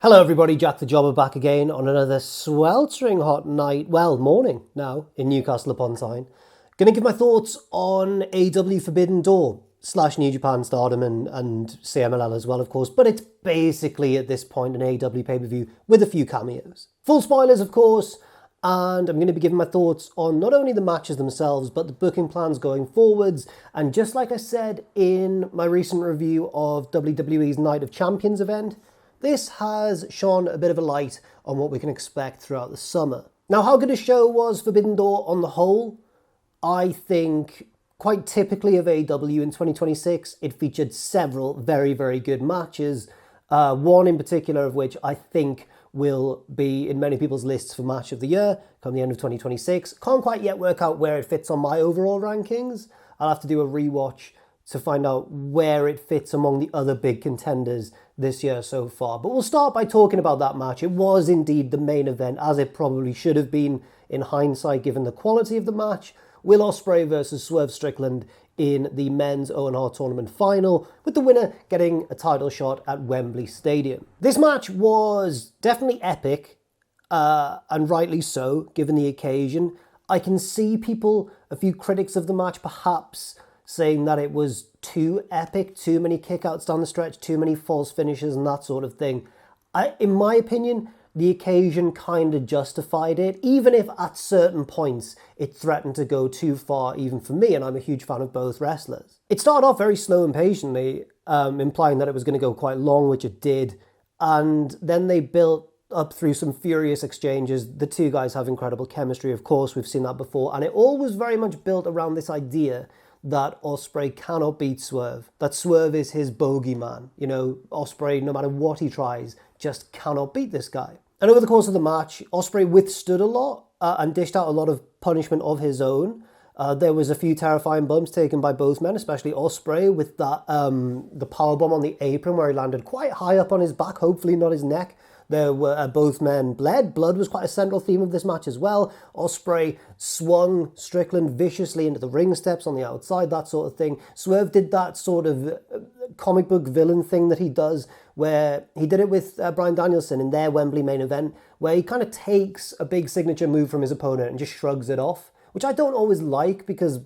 Hello everybody, Jack the Jobber back again on another sweltering hot night, morning now in Newcastle upon Tyne. Gonna give my thoughts on AEW Forbidden Door / New Japan Stardom and CMLL as well, of course, but it's basically at this point an AEW pay-per-view with a few cameos. Full spoilers, of course, and I'm going to be giving my thoughts on not only the matches themselves, but the booking plans going forwards, and just like I said in my recent review of WWE's Night of Champions event, this has shone a bit of a light on what we can expect throughout the summer. Now, how good a show was Forbidden Door on the whole? I think, quite typically of AEW in 2026, it featured several very, very good matches. One in particular of which I think will be in many people's lists for match of the year come the end of 2026. Can't quite yet work out where it fits on my overall rankings. I'll have to do a rewatch to find out where it fits among the other big contenders this year so far. But we'll start by talking about that match. It was indeed the main event, as it probably should have been in hindsight, given the quality of the match. Will Ospreay versus Swerve Strickland in the men's Owen Hart Tournament final, with the winner getting a title shot at Wembley Stadium. This match was definitely epic, and rightly so, given the occasion. I can see people, a few critics of the match perhaps, saying that it was too epic, too many kickouts down the stretch, too many false finishes and that sort of thing. In my opinion, the occasion kind of justified it, even if at certain points it threatened to go too far, even for me, and I'm a huge fan of both wrestlers. It started off very slow and patiently, implying that it was going to go quite long, which it did, and then they built up through some furious exchanges. The two guys have incredible chemistry, of course, we've seen that before, and it all was very much built around this idea that Ospreay cannot beat Swerve, that Swerve is his bogeyman. You know, Ospreay, no matter what he tries, just cannot beat this guy. And over the course of the match, Ospreay withstood a lot and dished out a lot of punishment of his own. There was a few terrifying bumps taken by both men, especially Ospreay with that the powerbomb on the apron where he landed quite high up on his back, hopefully not his neck. There were both men bled. Blood was quite a central theme of this match as well. Ospreay swung Strickland viciously into the ring steps on the outside, that sort of thing. Swerve did that sort of comic book villain thing that he does, where he did it with Bryan Danielson in their Wembley main event, where he kind of takes a big signature move from his opponent and just shrugs it off, which I don't always like, because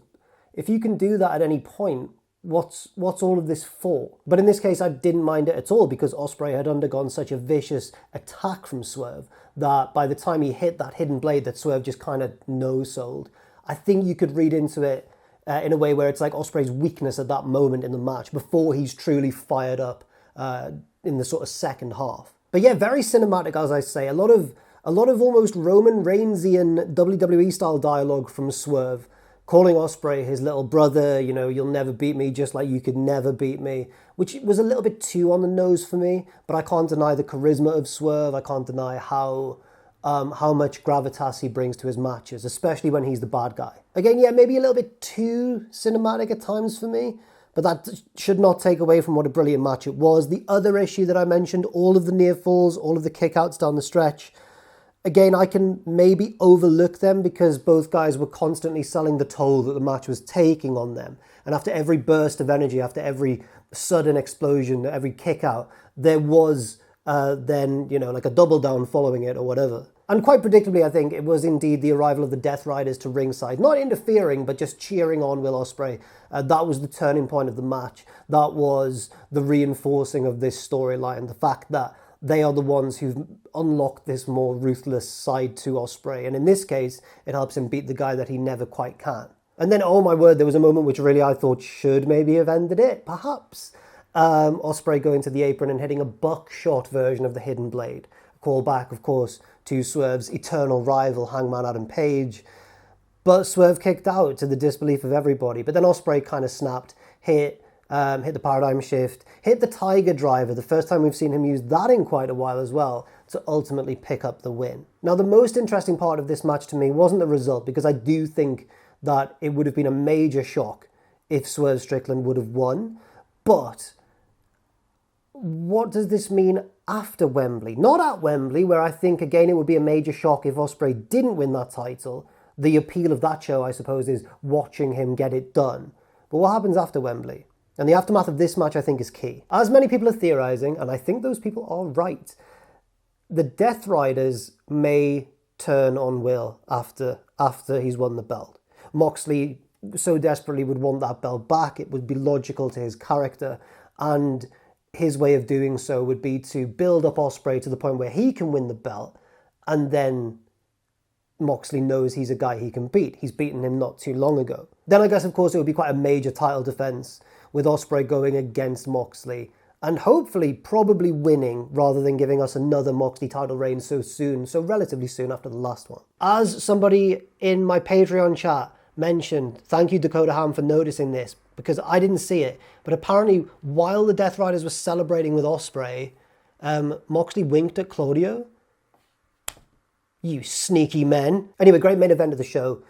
if you can do that at any point, what's all of this for? But in this case, I didn't mind it at all, because Ospreay had undergone such a vicious attack from Swerve that by the time he hit that hidden blade that Swerve just kind of no-sold, I think you could read into it in a way where it's like Ospreay's weakness at that moment in the match before he's truly fired up in the sort of second half. But yeah, very cinematic, as I say. A lot of almost Roman Reignsian WWE style dialogue from Swerve, calling Ospreay his little brother, you know, you'll never beat me just like you could never beat me, which was a little bit too on the nose for me, but I can't deny the charisma of Swerve. I can't deny how much gravitas he brings to his matches, especially when he's the bad guy. Again, yeah, maybe a little bit too cinematic at times for me, but that should not take away from what a brilliant match it was. The other issue that I mentioned, all of the near falls, all of the kickouts down the stretch, again, I can maybe overlook them because both guys were constantly selling the toll that the match was taking on them. And after every burst of energy, after every sudden explosion, every kick out, there was then, you know, like a double down following it or whatever. And quite predictably, I think it was indeed the arrival of the Death Riders to ringside, not interfering, but just cheering on Will Ospreay. That was the turning point of the match. That was the reinforcing of this storyline, the fact that they are the ones who've unlocked this more ruthless side to Ospreay. And in this case, it helps him beat the guy that he never quite can. And then, oh my word, there was a moment which really I thought should maybe have ended it, perhaps. Ospreay going to the apron and hitting a buckshot version of the Hidden Blade. A call back, of course, to Swerve's eternal rival, Hangman Adam Page. But Swerve kicked out to the disbelief of everybody. But then Ospreay kind of snapped, hit the paradigm shift, hit the Tiger Driver, the first time we've seen him use that in quite a while as well, to ultimately pick up the win. Now, the most interesting part of this match to me wasn't the result, because I do think that it would have been a major shock if Swerve Strickland would have won. But what does this mean after Wembley? Not at Wembley, where I think, again, it would be a major shock if Ospreay didn't win that title. The appeal of that show, I suppose, is watching him get it done. But what happens after Wembley? And the aftermath of this match, I think, is key. As many people are theorising, and I think those people are right, the Death Riders may turn on Will after he's won the belt. Moxley so desperately would want that belt back. It would be logical to his character, and his way of doing so would be to build up Ospreay to the point where he can win the belt, and then Moxley knows he's a guy he can beat. He's beaten him not too long ago. Then I guess, of course, it would be quite a major title defense with Ospreay going against Moxley and hopefully probably winning rather than giving us another Moxley title reign so relatively soon after the last one. As somebody in my Patreon chat mentioned, thank you Dakota Ham for noticing this, because I didn't see it, but apparently while the Death Riders were celebrating with Ospreay, Moxley winked at Claudio. You sneaky men. Anyway, great main event of the show.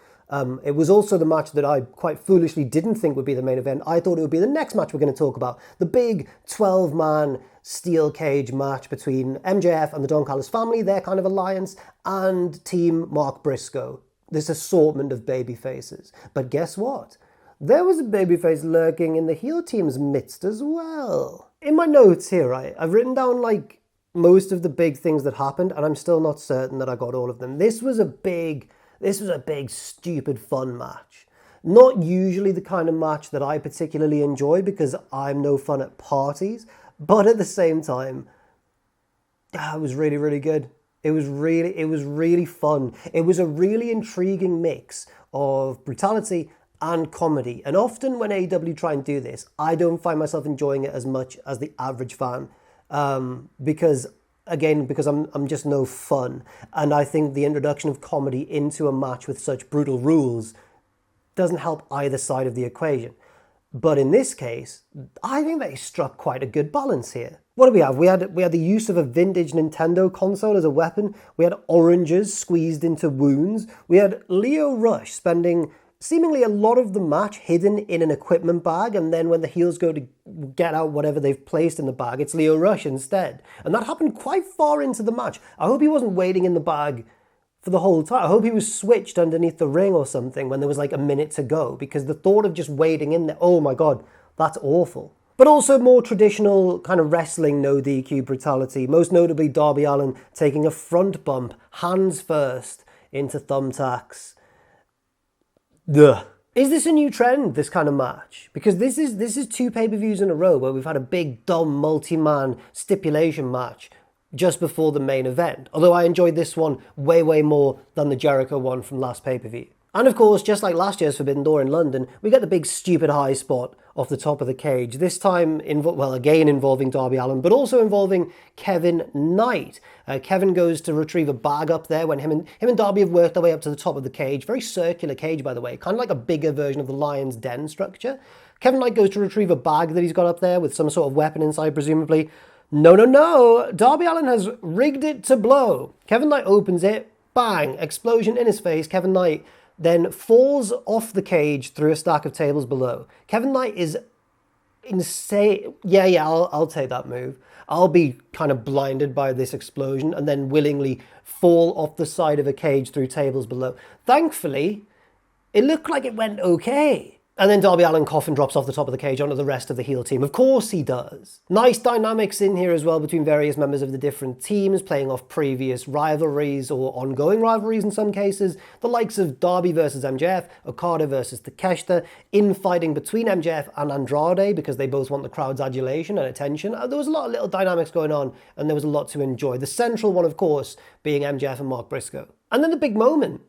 It was also the match that I quite foolishly didn't think would be the main event. I thought it would be the next match we're going to talk about. The big 12-man steel cage match between MJF and the Don Callis family, their kind of alliance, and Team Mark Briscoe. This assortment of baby faces. But guess what? There was a babyface lurking in the heel team's midst as well. In my notes here, I've written down like most of the big things that happened, and I'm still not certain that I got all of them. This was a big, stupid, fun match. Not usually the kind of match that I particularly enjoy because I'm no fun at parties, but at the same time, it was really, really good. It was really fun. It was a really intriguing mix of brutality and comedy. And often when AEW try and do this, I don't find myself enjoying it as much as the average fan. Because I'm just no fun. And I think the introduction of comedy into a match with such brutal rules doesn't help either side of the equation. But in this case, I think they struck quite a good balance here. What do we have? We had the use of a vintage Nintendo console as a weapon. We had oranges squeezed into wounds. We had Lio Rush spending seemingly a lot of the match hidden in an equipment bag, and then when the heels go to get out whatever they've placed in the bag, it's Lio Rush instead. And that happened quite far into the match. I hope he wasn't waiting in the bag for the whole time. I hope he was switched underneath the ring or something when there was like a minute to go, because the thought of just waiting in there, oh my God, that's awful. But also more traditional kind of wrestling no DQ brutality, most notably Darby Allin taking a front bump, hands first, into thumbtacks. Ugh. Is this a new trend, this kind of match? Because this is 2 pay-per-views in a row where we've had a big, dumb, multi-man stipulation match just before the main event. Although I enjoyed this one way, way more than the Jericho one from last pay-per-view. And of course, just like last year's Forbidden Door in London, we get the big stupid high spot off the top of the cage. This time, again involving Darby Allin, but also involving Kevin Knight. Kevin goes to retrieve a bag up there when him and Darby have worked their way up to the top of the cage. Very circular cage, by the way, kind of like a bigger version of the Lion's Den structure. Kevin Knight goes to retrieve a bag that he's got up there with some sort of weapon inside, presumably. No. Darby Allin has rigged it to blow. Kevin Knight opens it. Bang! Explosion in his face. Kevin Knight then falls off the cage through a stack of tables below. Kevin Knight is insane. Yeah, I'll take that move. I'll be kind of blinded by this explosion and then willingly fall off the side of a cage through tables below. Thankfully, it looked like it went okay. And then Darby Allin coffin drops off the top of the cage onto the rest of the heel team. Of course he does. Nice dynamics in here as well between various members of the different teams, playing off previous rivalries or ongoing rivalries in some cases. The likes of Darby versus MJF, Okada versus Takeshita, infighting between MJF and Andrade because they both want the crowd's adulation and attention. There was a lot of little dynamics going on and there was a lot to enjoy. The central one, of course, being MJF and Mark Briscoe. And then the big moment.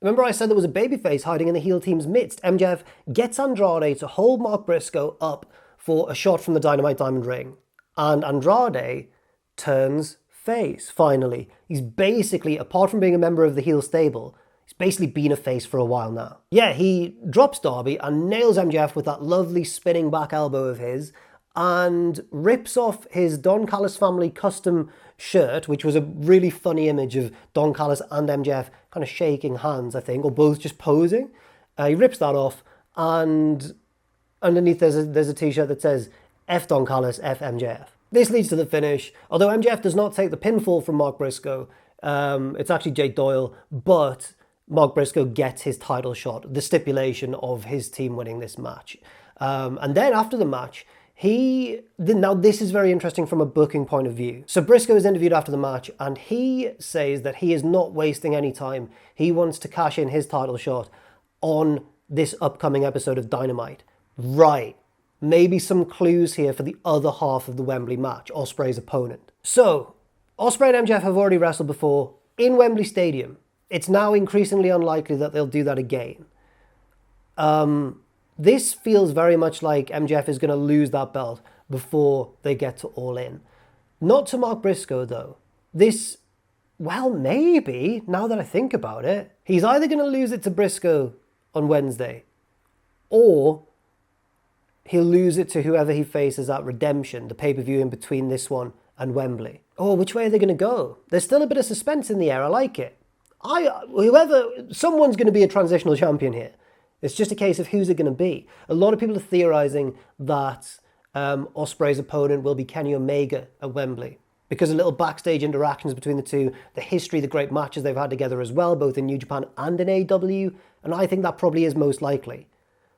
Remember I said there was a babyface hiding in the heel team's midst. MJF gets Andrade to hold Mark Briscoe up for a shot from the Dynamite Diamond Ring. And Andrade turns face, finally. He's basically, apart from being a member of the heel stable, he's basically been a face for a while now. Yeah, he drops Darby and nails MJF with that lovely spinning back elbow of his and rips off his Don Callis family custom shirt, which was a really funny image of Don Callis and MJF kind of shaking hands, I think, or both just posing. He rips that off, and underneath there's a t-shirt that says F Don Callis, F MJF. This leads to the finish. Although MJF does not take the pinfall from Mark Briscoe, it's actually Jake Doyle, but Mark Briscoe gets his title shot, the stipulation of his team winning this match. And then after the match, Now this is very interesting from a booking point of view. So Briscoe is interviewed after the match and he says that he is not wasting any time. He wants to cash in his title shot on this upcoming episode of Dynamite. Right. Maybe some clues here for the other half of the Wembley match, Ospreay's opponent. So, Ospreay and MJF have already wrestled before in Wembley Stadium. It's now increasingly unlikely that they'll do that again. This feels very much like MJF is going to lose that belt before they get to All In. Not to Mark Briscoe, though. Well, maybe, now that I think about it. He's either going to lose it to Briscoe on Wednesday, or he'll lose it to whoever he faces at Redemption, the pay-per-view in between this one and Wembley. Oh, which way are they going to go? There's still a bit of suspense in the air. I like it. Someone's going to be a transitional champion here. It's just a case of who's it going to be. A lot of people are theorizing that Ospreay's opponent will be Kenny Omega at Wembley, because of little backstage interactions between the two, the history, the great matches they've had together as well, both in New Japan and in AEW, and I think that probably is most likely.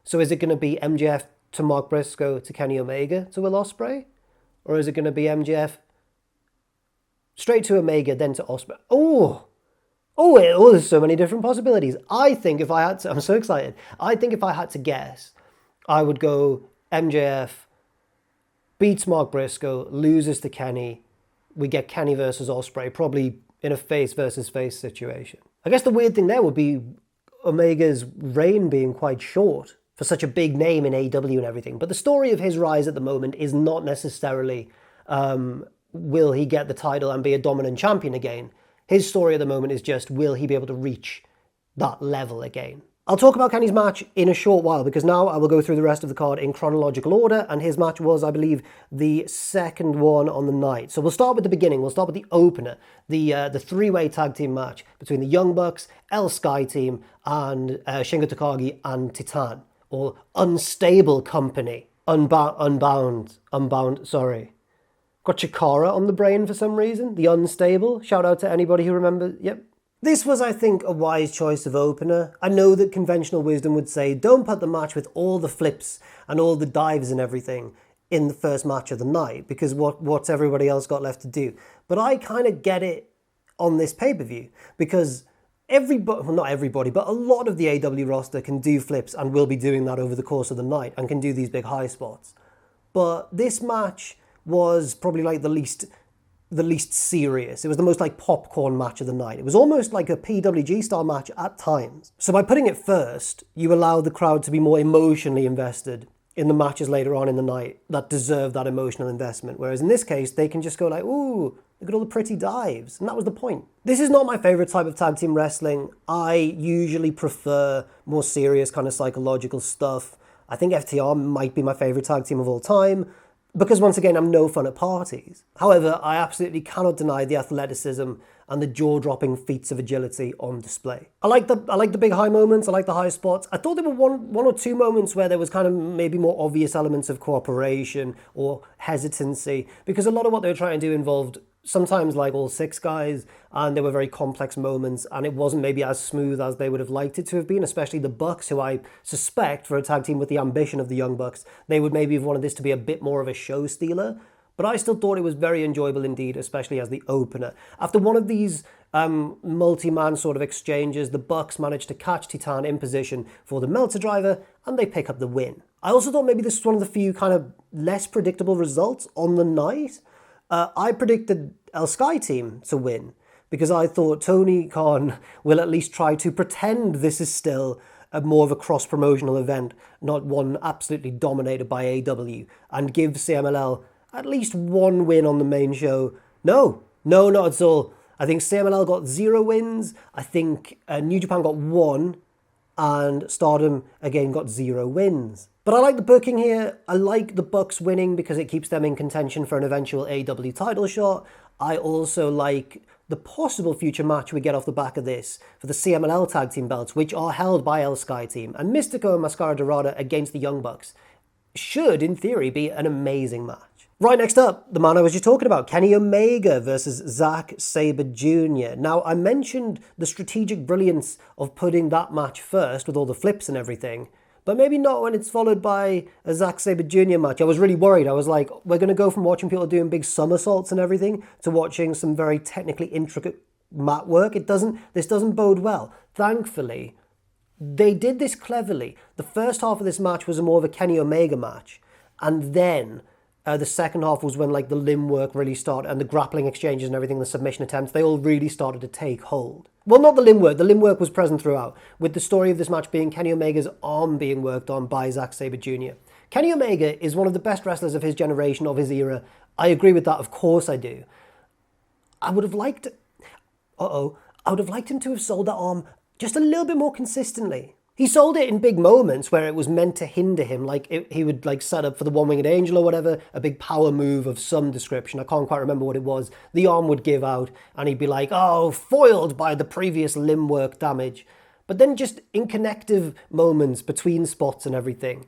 So is it going to be MJF to Mark Briscoe to Kenny Omega to Will Ospreay? Or is it going to be MJF straight to Omega, then to Ospreay? There's so many different possibilities. I think if I had to, I'm so excited. I think if I had to guess, I would go MJF beats Mark Briscoe, loses to Kenny. We get Kenny versus Ospreay, probably in a face versus face situation. I guess the weird thing there would be Omega's reign being quite short for such a big name in AEW and everything. But the story of his rise at the moment is not necessarily will he get the title and be a dominant champion again. His story at the moment is just, will he be able to reach that level again? I'll talk about Kenny's match in a short while, because now I will go through the rest of the card in chronological order, and his match was, I believe, the second one on the night. So we'll start with the beginning. We'll start with the opener, the three-way tag team match between the Young Bucks, El Sky Team, and Shingo Takagi and Titan, or Unstable Company. Unbound, sorry. Got Chikara on the brain for some reason. The Unstable. Shout out to anybody who remembers. Yep. This was, I think, a wise choice of opener. I know that conventional wisdom would say, don't put the match with all the flips and all the dives and everything in the first match of the night, because what's everybody else got left to do? But I kind of get it on this pay-per-view, because not everybody, but a lot of the AEW roster can do flips and will be doing that over the course of the night and can do these big high spots. But this match was probably like the least serious. It was the most like popcorn match of the night. It was almost like a PWG style match at times. So by putting it first, you allow the crowd to be more emotionally invested in the matches later on in the night that deserve that emotional investment. Whereas in this case, they can just go like, ooh, look at all the pretty dives. And that was the point. This is not my favorite type of tag team wrestling. I usually prefer more serious kind of psychological stuff. I think FTR might be my favorite tag team of all time, because once again, I'm no fun at parties. However, I absolutely cannot deny the athleticism and the jaw-dropping feats of agility on display. I like the big high moments. I like the high spots. I thought there were one or two moments where there was kind of maybe more obvious elements of cooperation or hesitancy, because a lot of what they were trying to do involved sometimes like all six guys, and there were very complex moments, and it wasn't maybe as smooth as they would have liked it to have been, especially the Bucks, who I suspect, for a tag team with the ambition of the Young Bucks, they would maybe have wanted this to be a bit more of a show stealer. But I still thought it was very enjoyable indeed, especially as the opener. After one of these multi-man sort of exchanges, the Bucks managed to catch Titan in position for the Meltzer driver, and they pick up the win. I also thought maybe this was one of the few kind of less predictable results on the night. I predicted El Sky Team to win, because I thought Tony Khan will at least try to pretend this is still more of a cross-promotional event, not one absolutely dominated by AEW, and give CMLL at least one win on the main show. No, not at all. I think CMLL got 0 wins. I think New Japan got 1, and Stardom again got 0 wins. But I like the booking here. I like the Bucks winning because it keeps them in contention for an eventual AEW title shot. I also like the possible future match we get off the back of this for the CMLL tag team belts, which are held by El Sky Team. And Mystico and Mascara Dorada against the Young Bucks should, in theory, be an amazing match. Right, next up, the man I was just talking about, Kenny Omega versus Zack Sabre Jr. Now, I mentioned the strategic brilliance of putting that match first with all the flips and everything, but maybe not when it's followed by a Zack Sabre Jr. match. I was really worried. I was like, we're going to go from watching people doing big somersaults and everything to watching some very technically intricate mat work. This doesn't bode well. Thankfully, they did this cleverly. The first half of this match was more of a Kenny Omega match, and then the second half was when like the limb work really started, and the grappling exchanges and everything, the submission attempts, they all really started to take hold. Well, not the limb work. The limb work was present throughout, with the story of this match being Kenny Omega's arm being worked on by Zack Sabre Jr. Kenny Omega is one of the best wrestlers of his generation, of his era. I agree with that. Of course I do. I would have liked him to have sold that arm just a little bit more consistently. He sold it in big moments where it was meant to hinder him, like he would like set up for the one-winged angel or whatever, a big power move of some description. I can't quite remember what it was. The arm would give out and he'd be like, oh, foiled by the previous limb work damage. But then just in connective moments between spots and everything.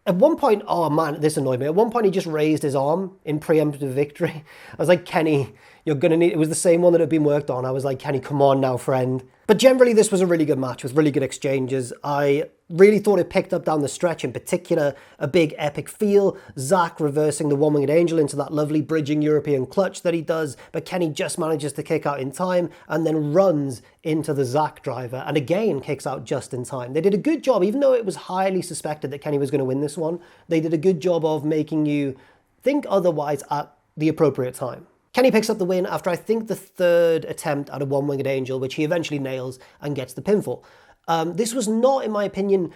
At one point, oh man, this annoyed me. At one point, he just raised his arm in preemptive victory. I was like, Kenny, you're going to need... It was the same one that had been worked on. I was like, Kenny, come on now, friend. But generally, this was a really good match with really good exchanges. I really thought it picked up down the stretch, in particular, a big epic feel. Zack reversing the one-winged angel into that lovely bridging European clutch that he does, but Kenny just manages to kick out in time and then runs into the Zack driver and again kicks out just in time. They did a good job, even though it was highly suspected that Kenny was going to win this one, they did a good job of making you think otherwise at the appropriate time. Kenny picks up the win after I think the third attempt at a one-winged angel, which he eventually nails and gets the pinfall. This was not, in my opinion,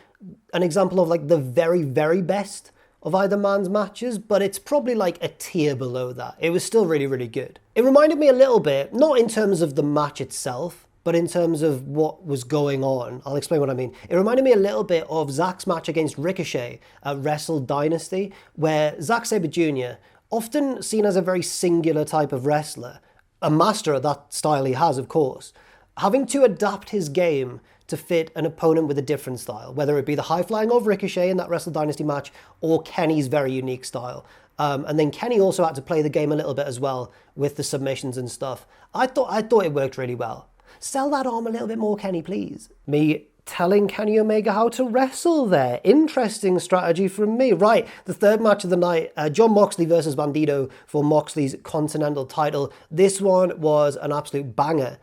an example of like the very, very best of either man's matches, but it's probably like a tier below that. It was still really, really good. It reminded me a little bit, not in terms of the match itself, but in terms of what was going on. I'll explain what I mean. It reminded me a little bit of Zack's match against Ricochet at Wrestle Dynasty, where Zack Sabre Jr., often seen as a very singular type of wrestler, a master of that style he has, of course, having to adapt his game to fit an opponent with a different style, whether it be the high-flying of Ricochet in that Wrestle Dynasty match or Kenny's very unique style. And then Kenny also had to play the game a little bit as well with the submissions and stuff. I thought it worked really well. Sell that arm a little bit more, Kenny, please. Me telling Kenny Omega how to wrestle there. Interesting strategy from me. Right, the third match of the night, Jon Moxley versus Bandido for Moxley's Continental title. This one was an absolute banger.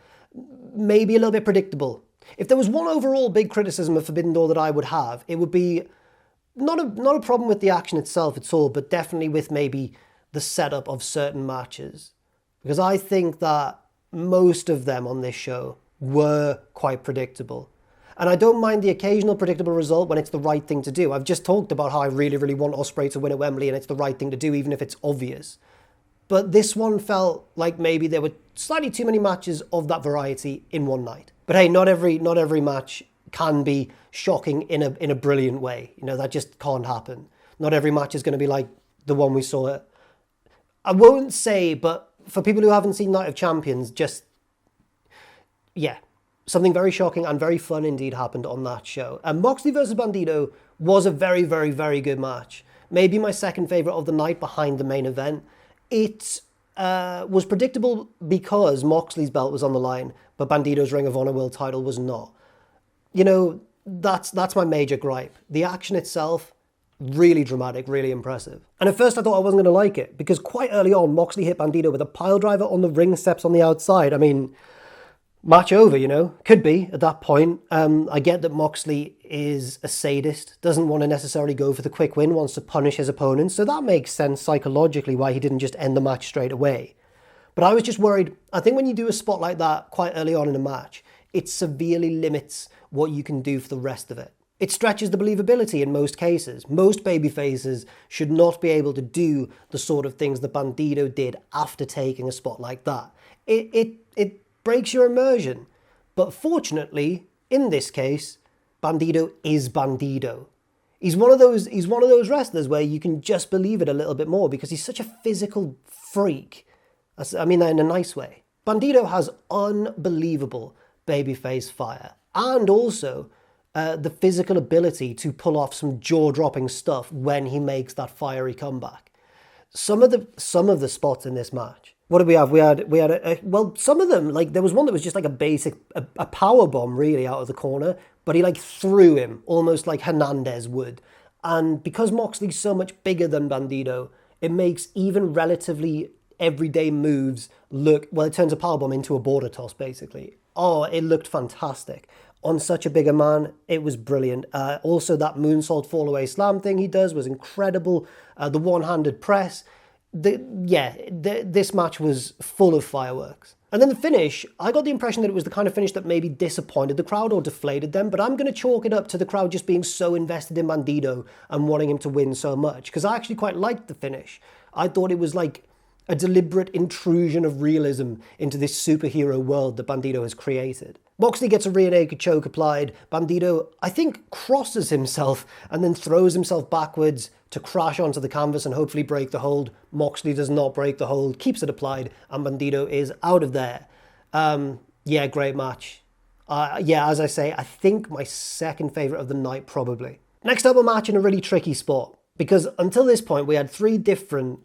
Maybe a little bit predictable. If there was one overall big criticism of Forbidden Door that I would have, it would be not a problem with the action itself at all, but definitely with maybe the setup of certain matches. Because I think that most of them on this show were quite predictable. And I don't mind the occasional predictable result when it's the right thing to do. I've just talked about how I really, really want Ospreay to win at Wembley and it's the right thing to do, even if it's obvious. But this one felt like maybe there were slightly too many matches of that variety in one night. But hey, not every match can be shocking in a brilliant way. You know, that just can't happen. Not every match is going to be like the one we saw. I won't say, but for people who haven't seen Night of Champions, something very shocking and very fun indeed happened on that show. And Moxley versus Bandido was a very, very, very good match. Maybe my second favourite of the night behind the main event. It was predictable because Moxley's belt was on the line, but Bandido's Ring of Honor World title was not. You know, that's my major gripe. The action itself, really dramatic, really impressive. And at first I thought I wasn't going to like it, because quite early on, Moxley hit Bandido with a pile driver on the ring steps on the outside. I mean, match over, you know, could be at that point. I get that Moxley is a sadist, doesn't want to necessarily go for the quick win, wants to punish his opponents, so that makes sense psychologically why he didn't just end the match straight away. But I was just worried. I think when you do a spot like that quite early on in a match, it severely limits what you can do for the rest of it. It stretches the believability in most cases. Most babyfaces should not be able to do the sort of things that Bandido did after taking a spot like that. It breaks your immersion. But fortunately, in this case, Bandido is Bandido. He's one of those wrestlers where you can just believe it a little bit more because he's such a physical freak. I mean that in a nice way. Bandido has unbelievable babyface fire and also the physical ability to pull off some jaw-dropping stuff when he makes that fiery comeback. Some of the spots in this match, What did we have? We had well, some of them, like there was one that was just like a basic a power bomb really out of the corner, but he like threw him almost like Hernandez would. And because Moxley's so much bigger than Bandido, it makes even relatively everyday moves look, well, it turns a powerbomb into a border toss basically. Oh, it looked fantastic. On such a bigger man, it was brilliant. Also, that moonsault fall-away slam thing he does was incredible. The one-handed press. This match was full of fireworks. And then the finish, I got the impression that it was the kind of finish that maybe disappointed the crowd or deflated them, but I'm going to chalk it up to the crowd just being so invested in Bandido and wanting him to win so much, because I actually quite liked the finish. I thought it was like a deliberate intrusion of realism into this superhero world that Bandido has created. Moxley gets a rear naked choke applied. Bandido, I think, crosses himself and then throws himself backwards to crash onto the canvas and hopefully break the hold. Moxley does not break the hold, keeps it applied, and Bandido is out of there. Great match. As I say, I think my second favourite of the night, probably. Next up, a match in a really tricky spot, because until this point, we had 3 different,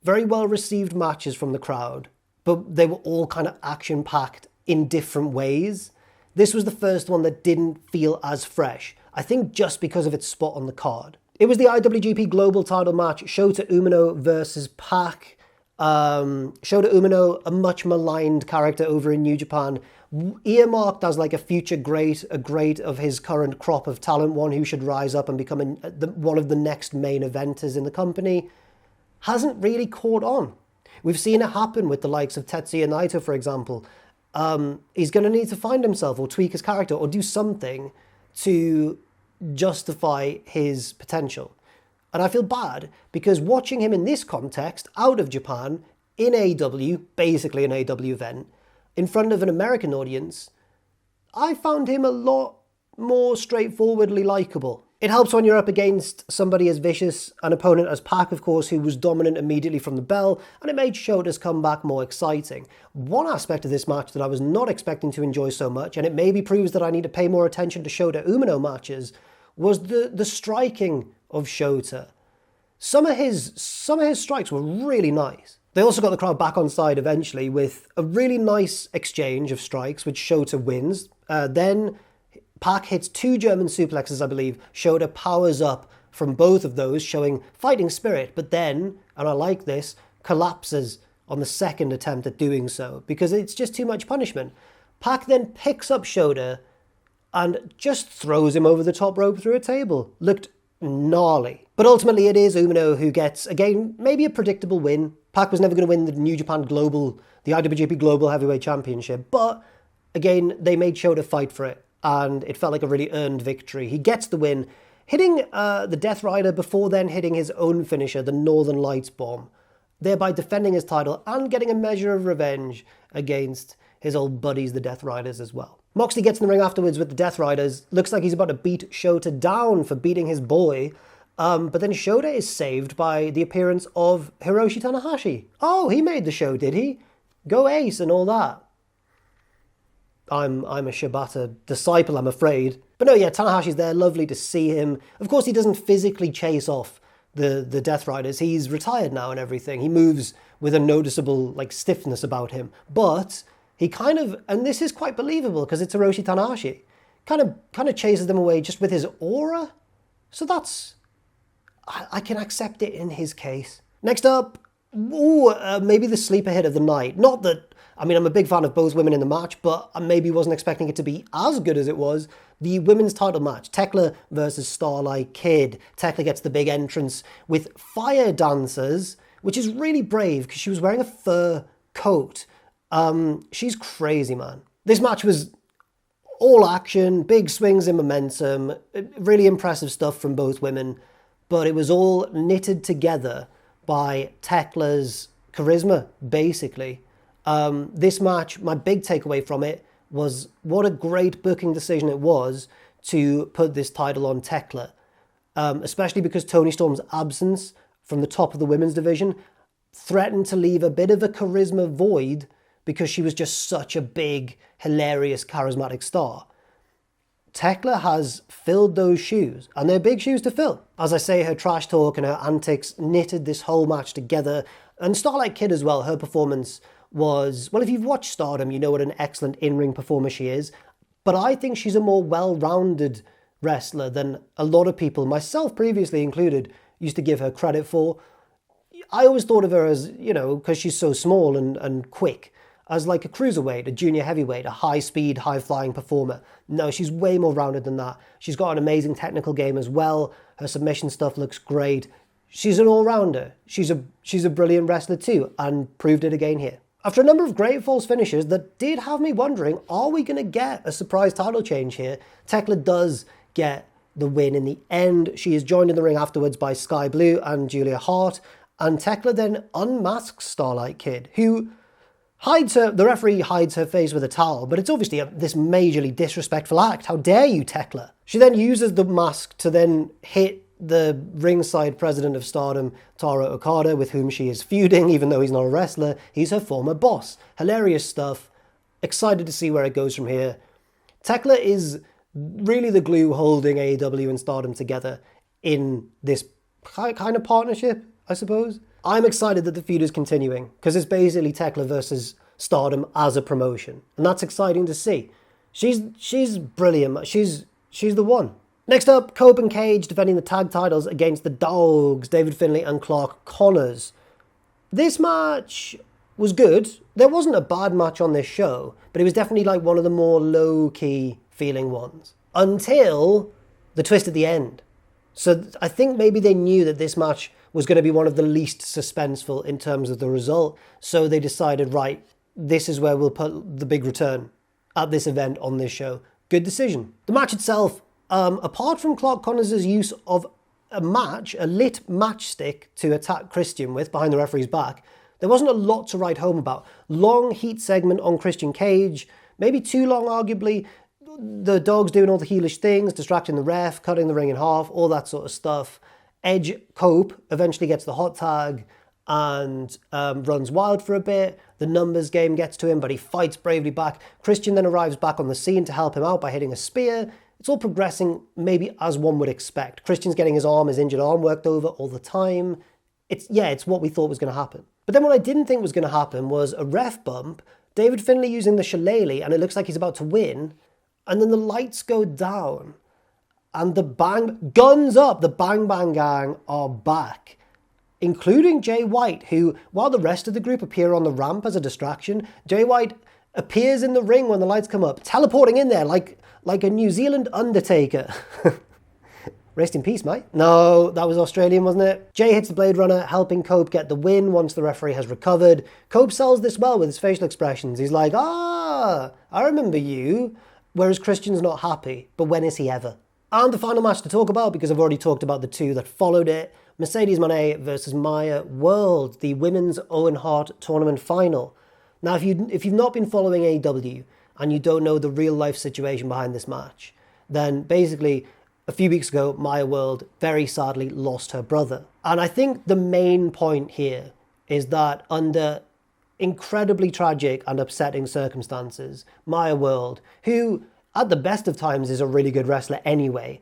very well-received matches from the crowd, but they were all kind of action-packed in different ways. This was the first one that didn't feel as fresh, I think just because of its spot on the card. It was the IWGP Global title match, Shota Umino versus Pac. Shota Umino, a much maligned character over in New Japan, earmarked as like a future great, a great of his current crop of talent, one who should rise up and become one of the next main eventers in the company, hasn't really caught on. We've seen it happen with the likes of Tetsuya Naito, for example. He's going to need to find himself or tweak his character or do something to justify his potential. And I feel bad because watching him in this context, out of Japan, in AEW, basically an AEW event, in front of an American audience, I found him a lot more straightforwardly likeable. It helps when you're up against somebody as vicious, an opponent as Pac, of course, who was dominant immediately from the bell, and it made Shota's comeback more exciting. One aspect of this match that I was not expecting to enjoy so much, and it maybe proves that I need to pay more attention to Shota Umino matches, was the striking of Shota. Some of his strikes were really nice. They also got the crowd back on side eventually with a really nice exchange of strikes, which Shota wins. Then Pac hits 2 German suplexes, I believe. Shota powers up from both of those, showing fighting spirit, but then, and I like this, collapses on the second attempt at doing so, because it's just too much punishment. Pac then picks up Shota and just throws him over the top rope through a table. Looked gnarly. But ultimately it is Umino who gets, again, maybe a predictable win. Pac was never going to win the New Japan Global, the IWGP Global Heavyweight Championship, but again, they made Shota fight for it, and it felt like a really earned victory. He gets the win, hitting the Death Rider before then hitting his own finisher, the Northern Lights Bomb, thereby defending his title and getting a measure of revenge against his old buddies, the Death Riders, as well. Moxley gets in the ring afterwards with the Death Riders. Looks like he's about to beat Shota down for beating his boy. But then Shota is saved by the appearance of Hiroshi Tanahashi. Oh, he made the show, did he? Go Ace and all that. I'm a Shibata disciple, I'm afraid. But no, yeah, Tanahashi's there. Lovely to see him. Of course, he doesn't physically chase off the Death Riders. He's retired now and everything. He moves with a noticeable like stiffness about him. But he kind of, and this is quite believable because it's Hiroshi Tanahashi, kind of chases them away just with his aura. So that's, I can accept it in his case. Next up, maybe the sleeper hit of the night. Not that, I mean, I'm a big fan of both women in the match, but I maybe wasn't expecting it to be as good as it was. The women's title match, Tekla versus Starlight Kid. Tekla gets the big entrance with fire dancers, which is really brave because she was wearing a fur coat. She's crazy, man. This match was all action, big swings in momentum, really impressive stuff from both women, but it was all knitted together by Tekla's charisma, basically. This match, my big takeaway from it was what a great booking decision it was to put this title on Tekla, especially because Toni Storm's absence from the top of the women's division threatened to leave a bit of a charisma void because she was just such a big, hilarious, charismatic star. Tekla has filled those shoes, and they're big shoes to fill. As I say, her trash talk and her antics knitted this whole match together. And Starlight Kid as well, her performance was, well, if you've watched Stardom, you know what an excellent in-ring performer she is. But I think she's a more well-rounded wrestler than a lot of people, myself previously included, used to give her credit for. I always thought of her as, because she's so small and quick, as like a cruiserweight, a junior heavyweight, a high-speed, high-flying performer. No, she's way more rounded than that. She's got an amazing technical game as well. Her submission stuff looks great. She's an all-rounder. She's a brilliant wrestler too, and proved it again here. After a number of great false finishes that did have me wondering, are we going to get a surprise title change here? Tekla does get the win in the end. She is joined in the ring afterwards by Sky Blue and Julia Hart, and Tekla then unmasks Starlight Kid, who the referee hides her face with a towel, but it's obviously this majorly disrespectful act. How dare you, Tekla? She then uses the mask to then hit the ringside president of Stardom, Taro Okada, with whom she is feuding, even though he's not a wrestler. He's her former boss. Hilarious stuff. Excited to see where it goes from here. Tekla is really the glue holding AEW and Stardom together in this kind of partnership, I suppose. I'm excited that the feud is continuing, because it's basically Tekla versus Stardom as a promotion. And that's exciting to see. She's brilliant. She's the one. Next up, Cope and Cage defending the tag titles against the Dogs, David Finlay and Clark Connors. This match was good. There wasn't a bad match on this show, but it was definitely like one of the more low-key feeling ones. Until the twist at the end. So I think maybe they knew that this match was going to be one of the least suspenseful in terms of the result. So they decided, right, this is where we'll put the big return at this event on this show. Good decision. The match itself, apart from Clark Connors' use of a lit matchstick to attack Christian with behind the referee's back, there wasn't a lot to write home about. Long heat segment on Christian Cage, maybe too long arguably. The Dogs doing all the heelish things, distracting the ref, cutting the ring in half, all that sort of stuff. Edge Cope eventually gets the hot tag and runs wild for a bit. The numbers game gets to him, but he fights bravely back. Christian then arrives back on the scene to help him out by hitting a spear. It's all progressing maybe as one would expect. Christian's getting his injured arm worked over all the time. It's what we thought was going to happen. But then what I didn't think was going to happen was a ref bump, David Finlay using the shillelagh, and it looks like he's about to win, and then the lights go down, and the guns up, the Bang Bang Gang are back, including Jay White, who, while the rest of the group appear on the ramp as a distraction, Jay White appears in the ring when the lights come up, teleporting in there like a New Zealand Undertaker. Rest in peace, mate. No, that was Australian, wasn't it? Jay hits the Blade Runner, helping Cope get the win once the referee has recovered. Cope sells this well with his facial expressions. He's like, I remember you. Whereas Christian's not happy, but when is he ever? And the final match to talk about, because I've already talked about the two that followed it, Mercedes Moné versus Maya World, the Women's Owen Hart Tournament Final. Now, if you've not been following AEW and you don't know the real-life situation behind this match, then basically, a few weeks ago, Maya World very sadly lost her brother. And I think the main point here is that under incredibly tragic and upsetting circumstances, Maya World, who at the best of times is a really good wrestler anyway,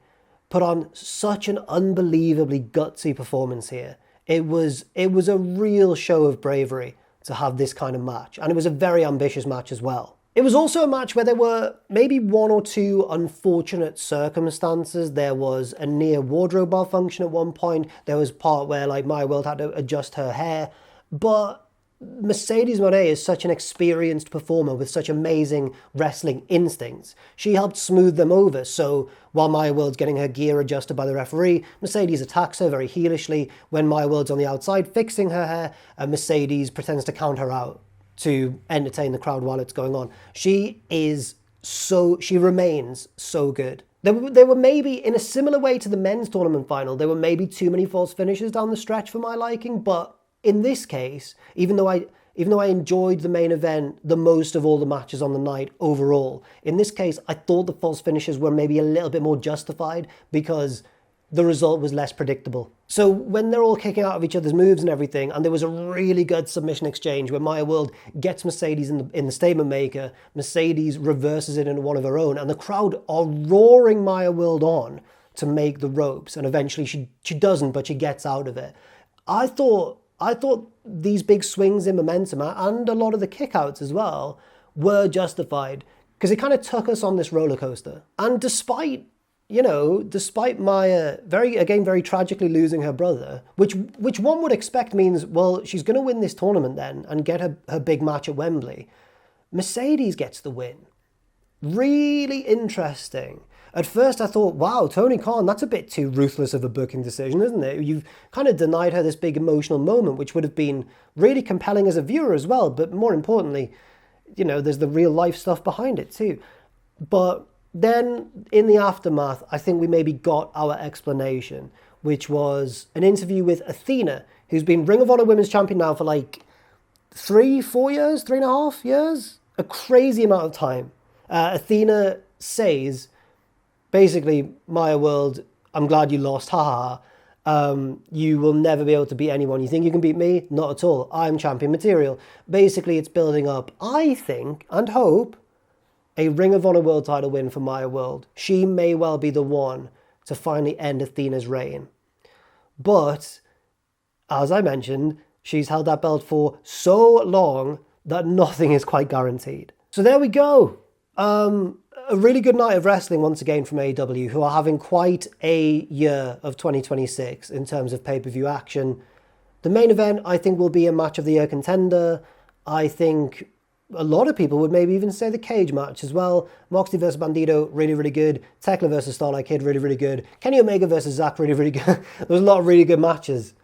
put on such an unbelievably gutsy performance here. It was a real show of bravery to have this kind of match, and it was a very ambitious match as well. It was also a match where there were maybe one or two unfortunate circumstances. There was a near wardrobe malfunction at one point. There was a part where Maya World had to adjust her hair, but Mercedes Moné is such an experienced performer with such amazing wrestling instincts. She helped smooth them over, so while Maya World's getting her gear adjusted by the referee, Mercedes attacks her very heelishly. When Maya World's on the outside fixing her hair, Mercedes pretends to count her out to entertain the crowd while it's going on. She remains so good. There were maybe, in a similar way to the men's tournament final, there were maybe too many false finishes down the stretch for my liking, but in this case, even though I enjoyed the main event the most of all the matches on the night overall, in this case, I thought the false finishes were maybe a little bit more justified because the result was less predictable. So when they're all kicking out of each other's moves and everything, and there was a really good submission exchange where Maya World gets Mercedes in the statement maker, Mercedes reverses it into one of her own, and the crowd are roaring Maya World on to make the ropes, and eventually she doesn't, but she gets out of it. I thought I thought these big swings in momentum and a lot of the kickouts as well were justified because it kind of took us on this roller coaster. And despite Maya very tragically losing her brother, which one would expect means, well, she's going to win this tournament then and get her big match at Wembley. Mercedes gets the win. Really interesting. At first I thought, wow, Tony Khan, that's a bit too ruthless of a booking decision, isn't it? You've kind of denied her this big emotional moment, which would have been really compelling as a viewer as well. But more importantly, there's the real life stuff behind it too. But then in the aftermath, I think we maybe got our explanation, which was an interview with Athena, who's been Ring of Honor Women's Champion now for like 3.5 years, a crazy amount of time. Athena says, basically, Maya World, I'm glad you lost, ha ha. You will never be able to beat anyone. You think you can beat me? Not at all. I'm champion material. Basically, it's building up, I think, and hope, a Ring of Honor World title win for Maya World. She may well be the one to finally end Athena's reign. But, as I mentioned, she's held that belt for so long that nothing is quite guaranteed. So there we go. A really good night of wrestling once again from AEW, who are having quite a year of 2026 in terms of pay-per-view action. The main event, I think, will be a match of the year contender. I think a lot of people would maybe even say the cage match as well. Moxley versus Bandito, really, really good. Tekla versus Starlight Kid, really, really good. Kenny Omega versus Zack, really, really good. There was a lot of really good matches.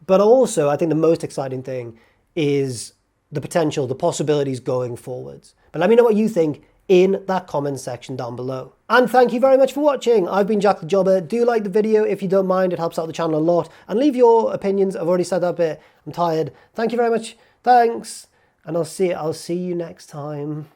But also, I think the most exciting thing is the potential, the possibilities going forwards. But let me know what you think in that comment section down below. And thank you very much for watching. I've been Jack the Jobber. Do like the video if you don't mind. It helps out the channel a lot. And leave your opinions. I've already said that bit. I'm tired. Thank you very much. Thanks. And I'll see you next time.